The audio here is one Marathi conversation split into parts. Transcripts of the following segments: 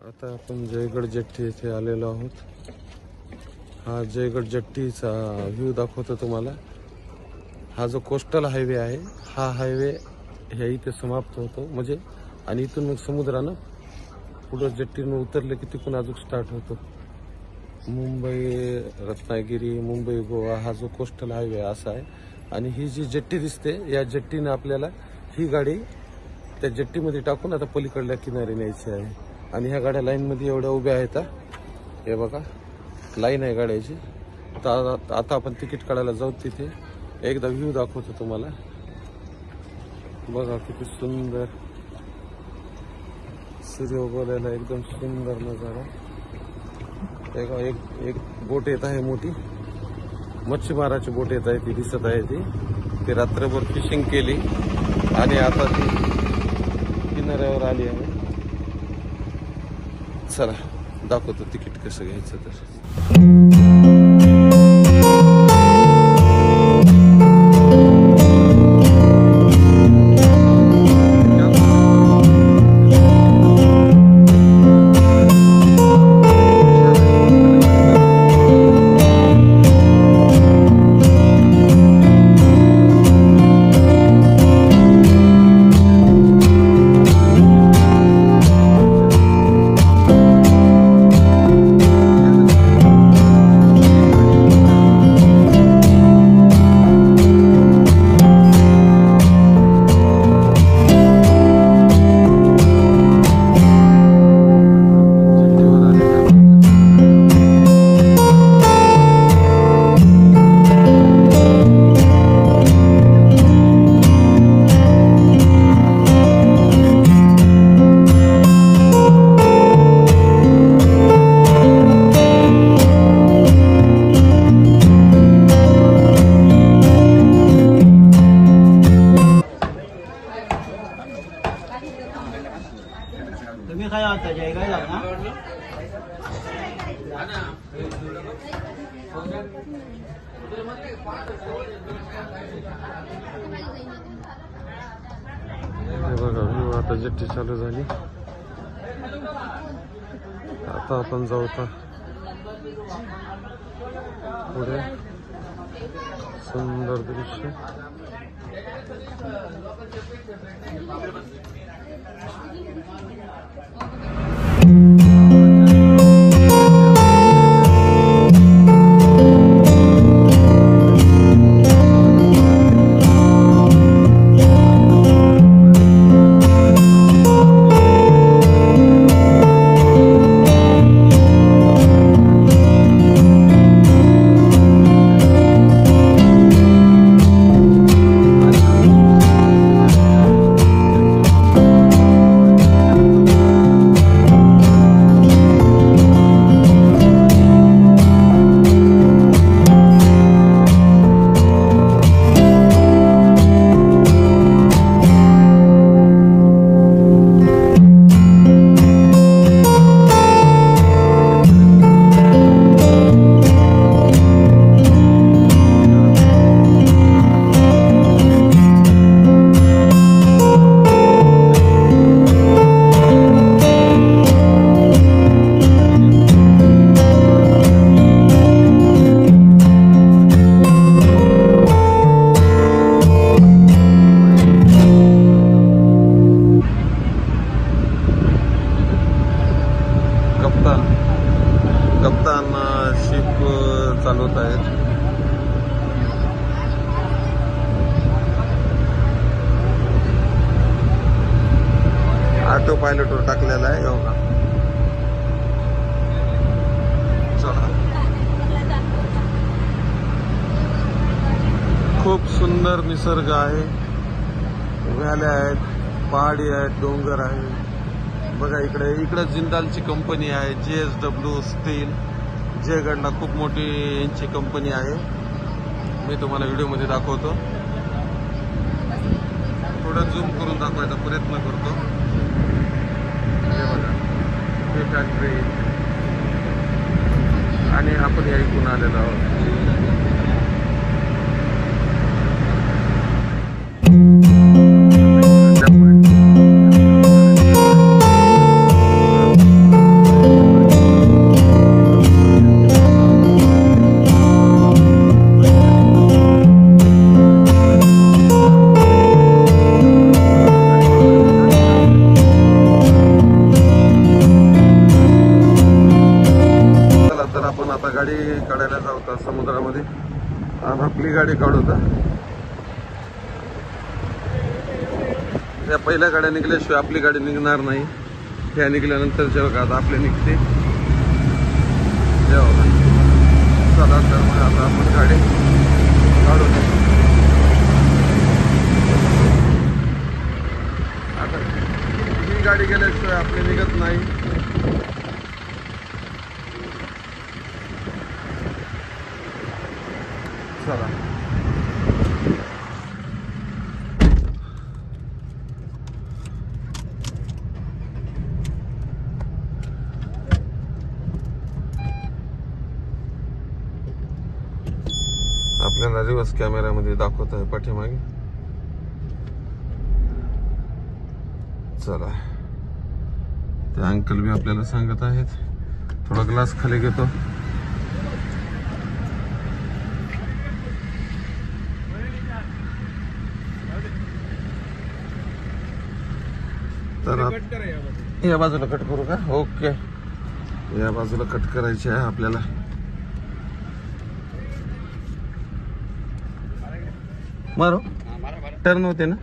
आता आपण जयगड जेट्टी येथे आलेलो आहोत। हा जयगड जेट्टीचा व्ह्यू दाखवतो तुम्हाला। हा जो कोस्टल हायवे आहे, हा हायवे ह्या इथे समाप्त होतो म्हणजे, आणि इथून मग समुद्रानं पुढे जेट्टीनं उतरले की तिथून अजून स्टार्ट होतो। मुंबई रत्नागिरी, मुंबई गोवा हा जो कोस्टल हायवे असा आहे। आणि ही जी जेट्टी दिसते, या जेट्टीनं आपल्याला ही गाडी त्या जेट्टीमध्ये टाकून आता पलीकडल्या किनारी न्यायची आहे। आणि ह्या गाड्या लाईन मध्ये एवढ्या उभ्या आहेत, हे बघा लाईन आहे गाड्याची। तर आता आपण तिकीट काढायला जाऊ, तिथे एकदा व्ह्यू दाखवतो तुम्हाला। बघा किती सुंदर सूर्य उगवलेला, एकदम सुंदर नजारा। एक बोट येत आहे, मोठी मच्छीमाराची बोट येत आहे, ती दिसत आहे। ती रात्रभर फिशिंग केली आणि आता ती किनाऱ्यावर आली आहे। चला दाखवतो तिकीट कसं घ्यायचं तर। तुम्ही काय होता जयगड ना? बघा व्ह्यू, आता जेट्टी चालू झाली। आता आपण जाऊ पुढे, सुंदर दृश्य। कप्तान शिप चालवत आहेत। ऑटो पायलट वर टाकलेला आहे, बघा। चला, खूप सुंदर निसर्ग आहे, व्हॅल्या आहेत, पहाडी आहेत, डोंगर आहे। बघा इकडे जिंदालची कंपनी आहे, JSW स्टील। जयगडला खूप मोठी यांची कंपनी आहे, मी तुम्हाला व्हिडिओ मध्ये दाखवतो। थोडं झूम करून दाखवायचा प्रयत्न करतो। हे बघा, हे फॅक्टरी आणि आपण या इकडून आलेलो आहोत। गाडी काढायला जाऊ समुद्रामध्ये. आज आपली गाडी काढू तर त्या पहिल्या गाड्या निघल्याशिवाय आपली गाडी निघणार नाही. त्या निघल्यानंतर जेव्हा आता आपले निघते जेव्हा. चला तर मग आता आपण गाडी काढू. आता ही गाडी गेल्याशिवाय आपली निघत नाही. चला आपल्याला रिव्हर्स कॅमेऱ्यामध्ये दाखवत आहे पाठीमागे. चला ते अंकल बी आपल्याला सांगत आहेत. थोडा ग्लास खाली घेतो. तर या बाजूला कट करू का? ओके, या बाजूला कट करायची आहे आपल्याला. मारो टर्न होते ना.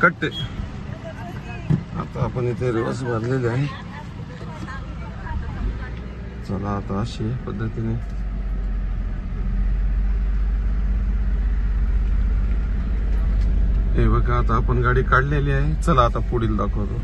कट्टे आता आपण इथे रिवर्स भरलेले आहे. चला आता अशी पद्धतीने हे बघा आता आपण गाडी काढलेली आहे. चला आता पुढील दाखवतो.